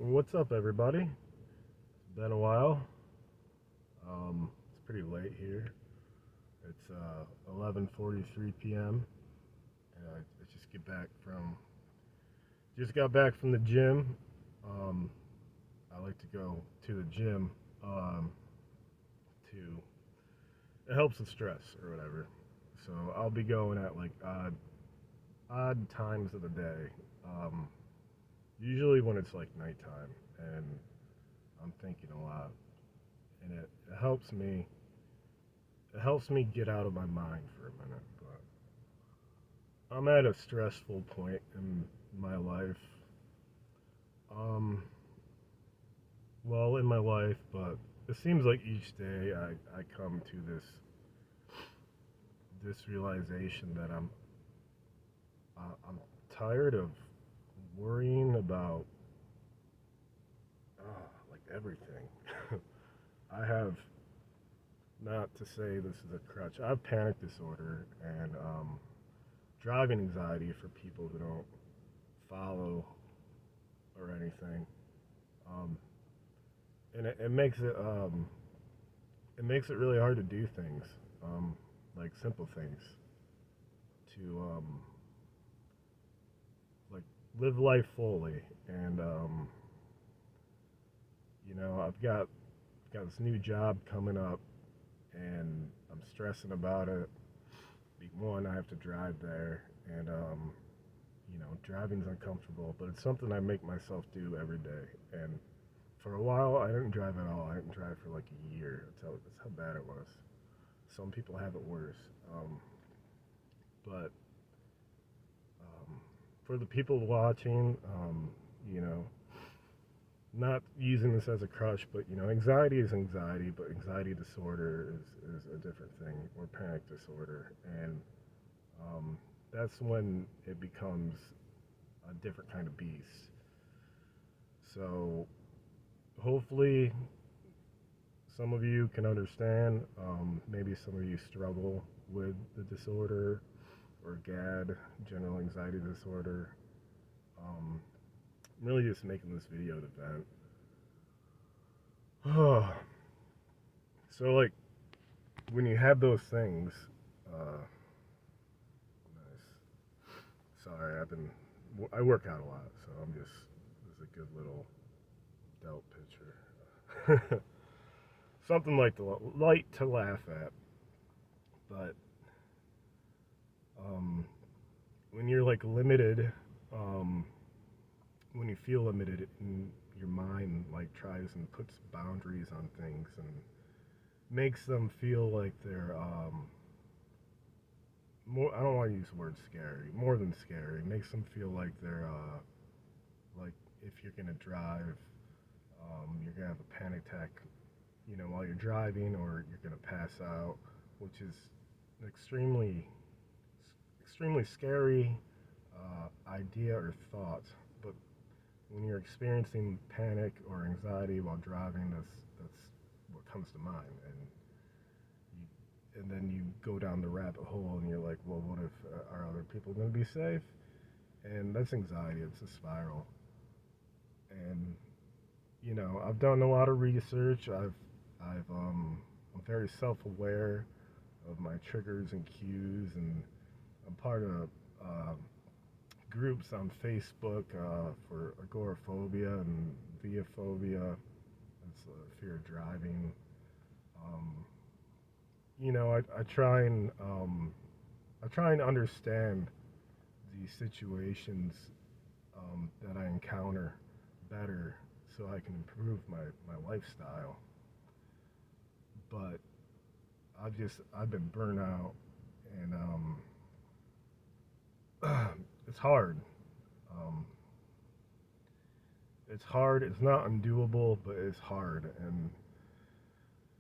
What's up, everybody? It's been a while. It's pretty late here. It's 11:43 p.m. I just got back from the gym. Um, I like to go to the gym to it helps with stress or whatever. So I'll be going at like odd times of the day. Um, Usually when it's like nighttime and I'm thinking a lot, and it helps me. It helps me get out of my mind for a minute. But I'm at a stressful point in my life. Um, in my life, but it seems like each day I come to this realization that I'm tired of worrying about like everything. I have not to say this is a crutch. I have panic disorder and driving anxiety for people who don't follow or anything. Um, and it makes it really hard to do things, like simple things, to like live life fully. And I've got this new job coming up, and I'm stressing about it. One, I have to drive there, and driving's uncomfortable, but it's something I make myself do every day. And for a while, I didn't drive at all. I didn't drive for like a year. That's how bad it was. Some people have it worse. But for the people watching, you know, not using this as a crush, but anxiety is anxiety, but anxiety disorder is a different thing, or panic disorder, and um, that's when it becomes a different kind of beast. So hopefully some of you can understand. Maybe some of you struggle with the disorder or GAD, general anxiety disorder. I'm really just making this video to vent. So, like, when you have those things, nice. Sorry, I work out a lot, so this is a good little delt picture. Something like light to laugh at, but um, when you're like limited, um, when you feel limited in your mind, like tries and puts boundaries on things and makes them feel like they're more. I don't want to use the word scary. More than scary, it makes them feel like they're like if you're gonna drive, you're gonna have a panic attack, while you're driving, or you're gonna pass out, which is an extremely scary idea or thought. But when you're experiencing panic or anxiety while driving, that's what comes to mind, and then you go down the rabbit hole, and you're like, well, what if are other people going to be safe? And that's anxiety. It's a spiral. And I've done a lot of research. I'm very self-aware of my triggers and cues, and I'm part of groups on Facebook for agoraphobia and viophobia. That's fear of driving. Um, I try and understand the situations that I encounter better, so I can improve my lifestyle. But I've been burnt out, and it's hard. Um, it's hard. It's not undoable, but it's hard. And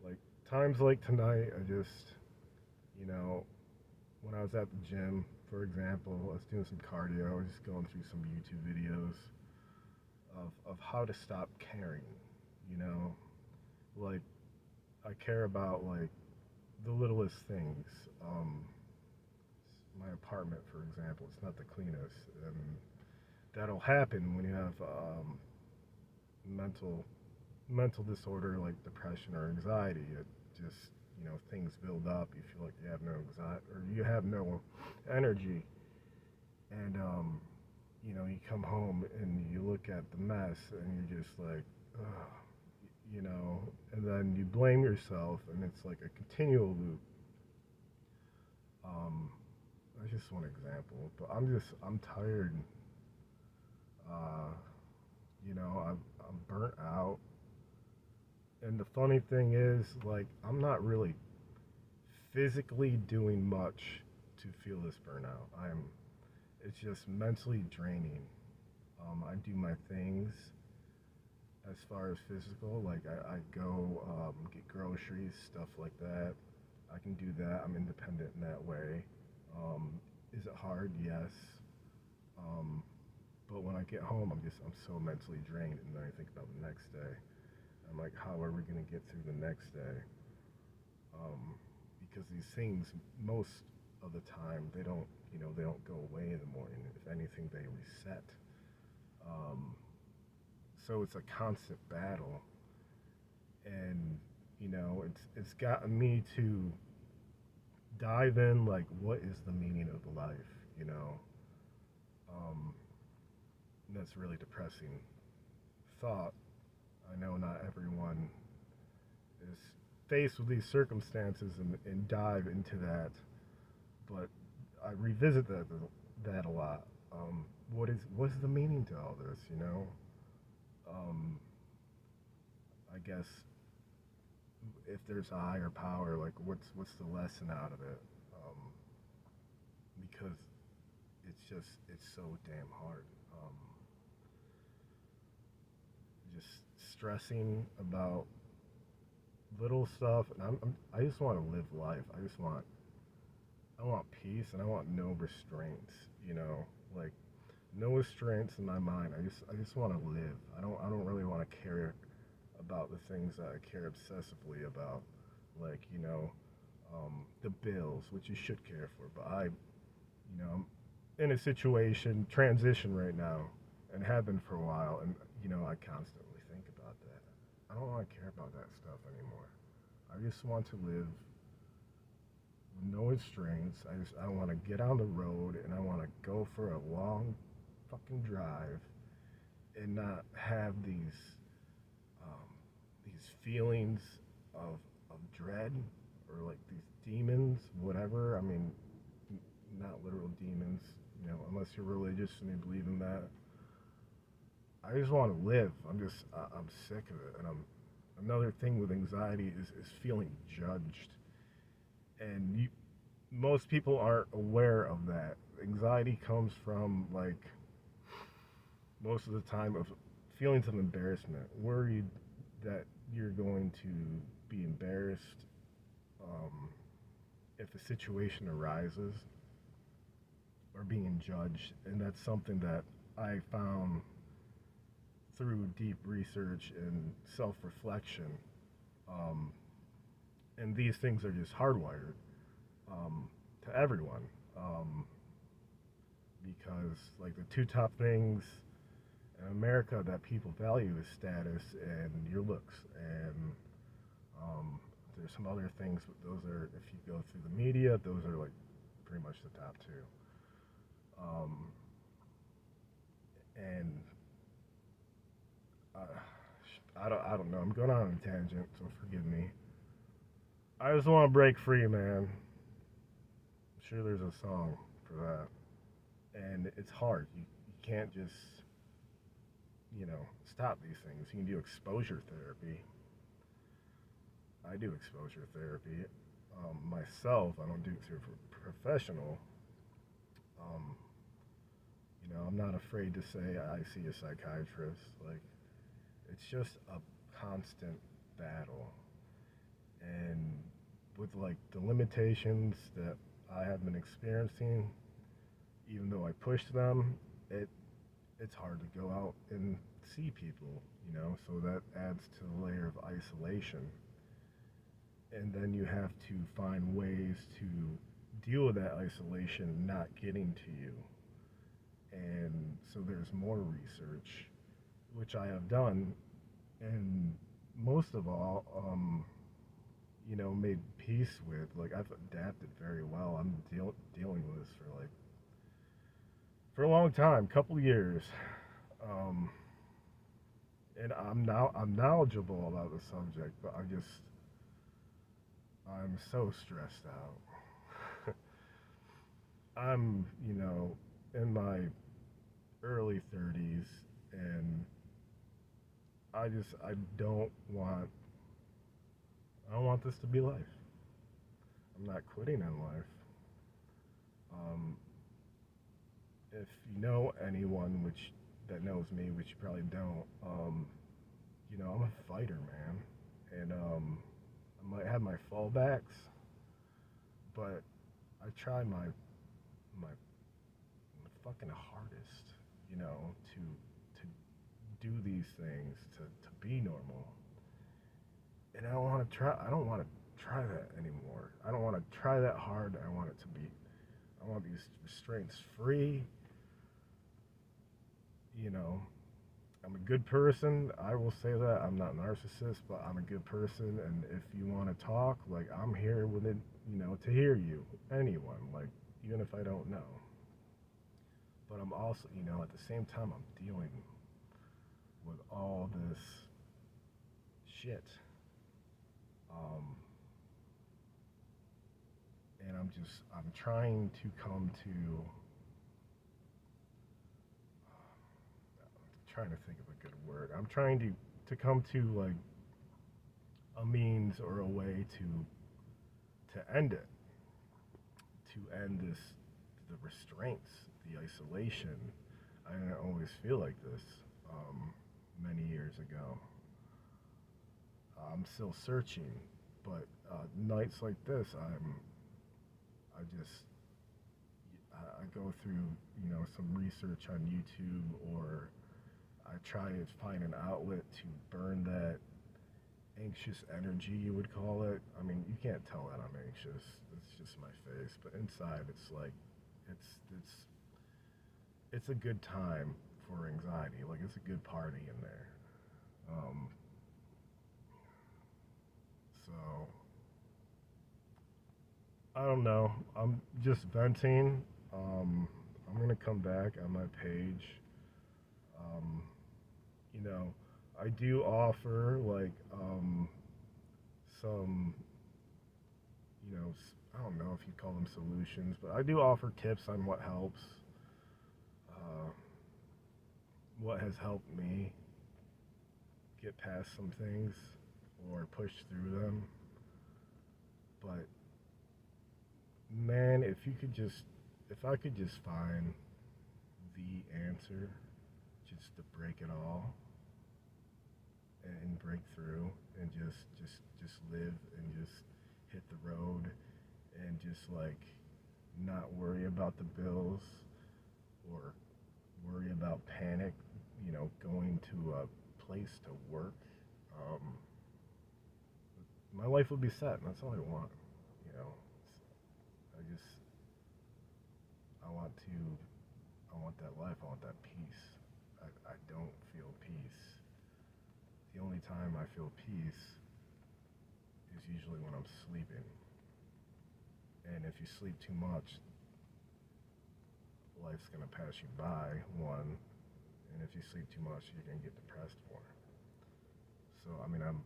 like times like tonight, you know, when I was at the gym, for example, I was doing some cardio. I was just going through some YouTube videos of how to stop caring. You know, like I care about like the littlest things. My apartment, for example, it's not the cleanest, and that'll happen when you have mental disorder like depression or anxiety. It just, things build up. You feel like you have no anxiety or you have no energy, and you come home and you look at the mess and you're just like, ugh, and then you blame yourself, and it's like a continual loop. Um, that's just one example, but I'm tired. Uh, I'm burnt out. And the funny thing is, like, I'm not really physically doing much to feel this burnout. It's just mentally draining. I do my things as far as physical, like I go get groceries, stuff like that. I can do that. I'm independent in that way. Is it hard? Yes. Um, but when I get home, I'm so mentally drained, and then I think about the next day. I'm like, how are we gonna get through the next day? Um, because these things, most of the time, they don't go away in the morning. If anything, they reset. Um, so it's a constant battle, and it's gotten me to dive in, like, what is the meaning of the life? You know, um, and that's really depressing thought. I know not everyone is faced with these circumstances and dive into that, but I revisit that a lot. What's the meaning to all this? Um, I guess if there's a higher power, like what's the lesson out of it? Because it's so damn hard. Just stressing about little stuff, and I just want to live life. I want peace, and I want no restraints. Like no restraints in my mind. I just want to live. I don't really want to care about the things that I care obsessively about, like the bills, which you should care for. But I'm in a situation transition right now, and have been for a while, and I constantly think about that. I don't want to care about that stuff anymore. I just want to live with no restraints. I want to get on the road, and I want to go for a long fucking drive and not have these feelings of dread, or like these demons, whatever. I mean, not literal demons, unless you're religious and you believe in that. I just want to live. I'm sick of it, and another thing with anxiety is feeling judged, and most people aren't aware of that. Anxiety comes from, like, most of the time, of feelings of embarrassment, worried that you're going to be embarrassed if a situation arises, or being judged. And that's something that I found through deep research and self-reflection. Um, and these things are just hardwired to everyone, because, like, the two top things in America that people value is status and your looks. And there's some other things, but those are, if you go through the media, those are, like, pretty much the top two. And I don't know. I'm going on a tangent, so forgive me. I just want to break free, man. I'm sure there's a song for that. And it's hard. You can't just, stop these things. You can do exposure therapy. I do exposure therapy. Myself, I don't do it through a professional. Um, I'm not afraid to say I see a psychiatrist. Like, it's just a constant battle. And with, like, the limitations that I have been experiencing, even though I push them, it's hard to go out and see people, so that adds to the layer of isolation. And then you have to find ways to deal with that isolation not getting to you. And so there's more research, which I have done, and most of all, made peace with. Like, I've adapted very well. I'm dealing with this for a long time, couple years, um, and I'm knowledgeable about the subject, but I'm so stressed out. I'm in my early 30s, and I don't want this to be life. I'm not quitting in life. Um, if you know anyone that knows me, which you probably don't, I'm a fighter, man, and I might have my fallbacks, but I try my fucking hardest, to do these things, to be normal. And I don't want to try that anymore. I don't want to try that hard. I want these restraints free. You know, I'm a good person. I will say that. I'm not a narcissist, but I'm a good person. And if you want to talk, like, I'm here with it, to hear you. Anyone, like, even if I don't know. But I'm also, at the same time, I'm dealing with all this shit. Um, and I'm trying to come to, trying to think of a good word. I'm trying to come to, like, a means or a way to end it, to end the restraints, the isolation. I didn't always feel like this many years ago. I'm still searching, but nights like this, I go through, some research on YouTube, or I try to find an outlet to burn that anxious energy, you would call it. I mean, you can't tell that I'm anxious. It's just my face, but inside it's like it's it's it's a good time for anxiety. Like, it's a good party in there. Um, so I don't know. I'm just venting. I'm gonna come back on my page. Um, you know, I do offer, like, some, I don't know if you call them solutions, but I do offer tips on what helps, uh, what has helped me get past some things or push through them. But man, if I could just find the answer, just to break it all and break through and just live and just hit the road and just, like, not worry about the bills or worry about panic, going to a place to work. Um, my life would be set, and that's all I want. You know, I just I want to I want that life. I want that peace. I don't feel peace. The only time I feel peace is usually when I'm sleeping. And if you sleep too much, life's gonna pass you by, one. And if you sleep too much, you're gonna get depressed more. So, I mean, I'm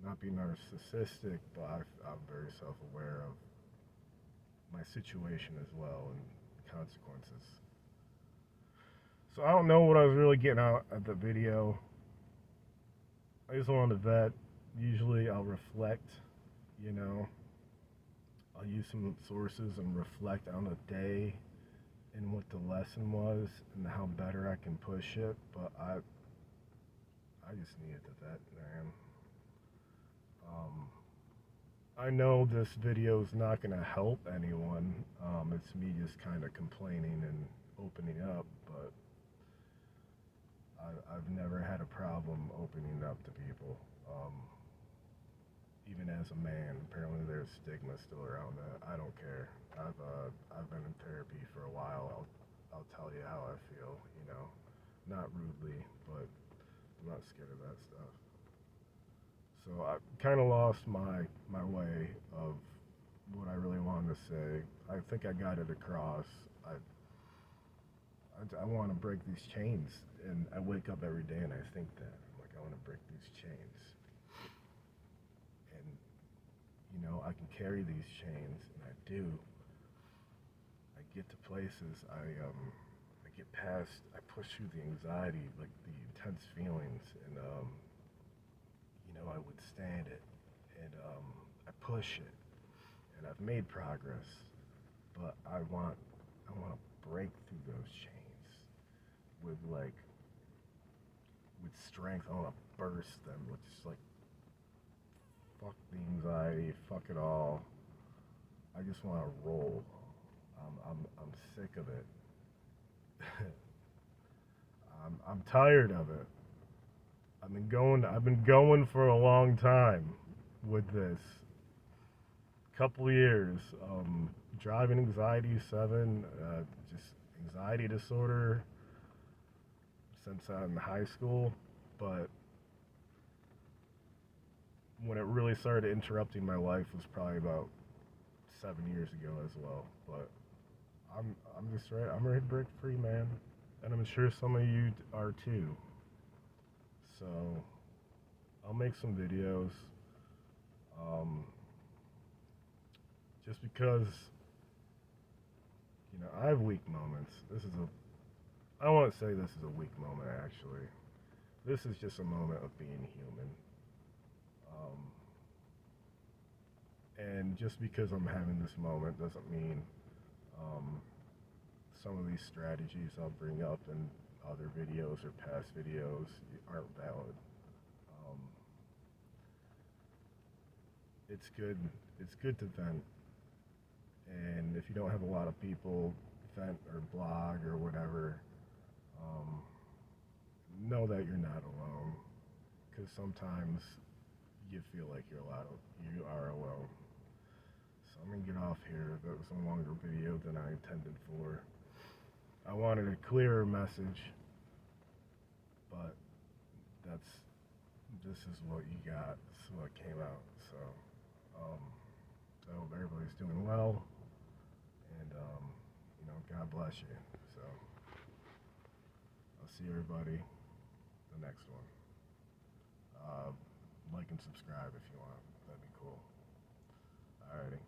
not being narcissistic, but I'm very self-aware of my situation as well and consequences. So I don't know what I was really getting out at the video. I just wanted to vet. Usually I'll reflect, you know. I'll use some sources and reflect on the day and what the lesson was and how better I can push it. But I just needed to vet, man. I know this video is not going to help anyone. It's me just kind of complaining and opening up, but I've never had a problem opening up to people. Even as a man, apparently there's stigma still around that. I don't care. I've been in therapy for a while. I'll tell you how I feel, not rudely, but I'm not scared of that stuff. So I kind of lost my way of what I really wanted to say. I think I got it across. I want to break these chains, and I wake up every day and I think that I'm like, I want to break these chains, and I can carry these chains, and I do. I get to places. I get past. I push through the anxiety, like the intense feelings, and I withstand it, and I push it, and I've made progress, but I want to break through those chains with with strength. I want to burst them with just like fuck the anxiety, fuck it all. I just want to roll. I'm sick of it. I'm tired of it. I've been going for a long time with this. Couple years. Driving anxiety 7, just anxiety disorder since I'm in high school, but when it really started interrupting my life was probably about 7 years ago as well. But I'm just ready. I'm ready to break free, man, and I'm sure some of you are too. So I'll make some videos. Just because I have weak moments. I don't want to say this is a weak moment actually. This is just a moment of being human. And just because I'm having this moment doesn't mean some of these strategies I'll bring up in other videos or past videos aren't valid. Um, it's good. It's good to vent, and if you don't have a lot of people vent or blog or whatever, um, know that you're not alone. Because sometimes you feel like you are alone. So I'm gonna get off here. That was a longer video than I intended for. I wanted a clearer message, but this is what you got. This is what came out. So I hope everybody's doing well, and God bless you. So I'll see everybody the next one. Like and subscribe if you want. That'd be cool. Alrighty.